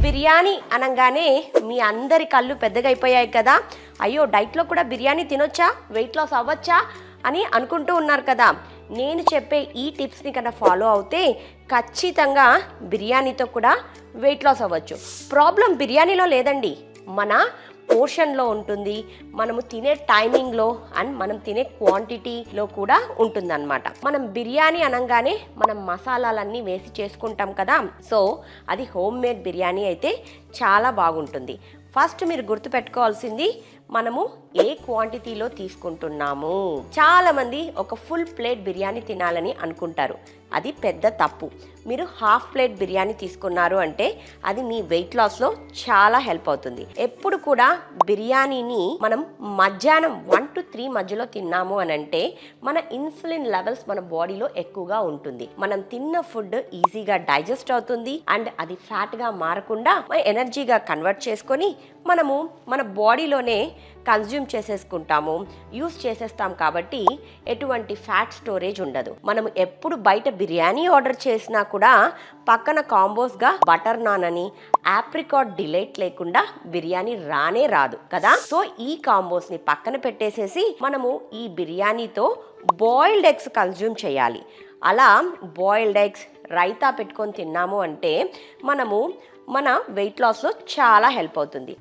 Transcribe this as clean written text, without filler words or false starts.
బిర్యానీ అనగానే మీ అందరి కళ్ళు పెద్దగా అయిపోయాయి కదా. అయ్యో డైట్లో కూడా బిర్యానీ తినొచ్చా, వెయిట్ లాస్ అవ్వచ్చా అని అనుకుంటూ ఉన్నారు కదా. నేను చెప్పే ఈ టిప్స్ని కన్నా ఫాలో అవుతే ఖచ్చితంగా బిర్యానీతో కూడా వెయిట్ లాస్ అవ్వచ్చు. ప్రాబ్లం బిర్యానీలో లేదండి, మన పోర్షన్లో ఉంటుంది, మనము తినే టైమింగ్లో అండ్ మనం తినే క్వాంటిటీలో కూడా ఉంటుందన్నమాట. మనం బిర్యానీ అనగానే మనం మసాలాలన్నీ వేసి చేసుకుంటాం కదా. సో అది హోమ్ మేడ్ బిర్యానీ అయితే చాలా బాగుంటుంది. ఫస్ట్ మీరు గుర్తుపెట్టుకోవాల్సింది మనము ఏ క్వాంటిటీలో తీసుకుంటున్నాము. చాలామంది ఒక ఫుల్ ప్లేట్ బిర్యానీ తినాలని అనుకుంటారు, అది పెద్ద తప్పు. మీరు హాఫ్ ప్లేట్ బిర్యానీ తీసుకున్నారు అంటే అది మీ వెయిట్ లాస్లో చాలా హెల్ప్ అవుతుంది. ఎప్పుడు కూడా బిర్యానీని మనం మధ్యాహ్నం 1 to 3 మధ్యలో తిన్నాము అని అంటే మన ఇన్సులిన్ లెవెల్స్ మన బాడీలో ఎక్కువగా ఉంటుంది. మనం తిన్న ఫుడ్ ఈజీగా డైజెస్ట్ అవుతుంది అండ్ అది ఫ్యాట్గా మారకుండా ఎనర్జీగా కన్వర్ట్ చేసుకొని మనము మన బాడీలోనే కన్జ్యూమ్ చేసేసుకుంటాము, యూస్ చేసేస్తాం. కాబట్టి ఎటువంటి ఫ్యాట్ స్టోరేజ్ ఉండదు. మనం ఎప్పుడు బయట బిర్యానీ ఆర్డర్ చేసినా కూడా పక్కన కాంబోస్గా బటర్ నాన్ అని, ఆప్రికాట్ డిలైట్ లేకుండా బిర్యానీ రానే రాదు కదా. సో ఈ కాంబోస్ని పక్కన పెట్టేసేసి మనము ఈ బిర్యానీతో బాయిల్డ్ ఎగ్స్ కన్జ్యూమ్ చేయాలి. అలా బాయిల్డ్ ఎగ్స్ రైతా పెట్టుకొని తిన్నాము అంటే మనము మన వెయిట్ లాస్లో చాలా హెల్ప్ అవుతుంది.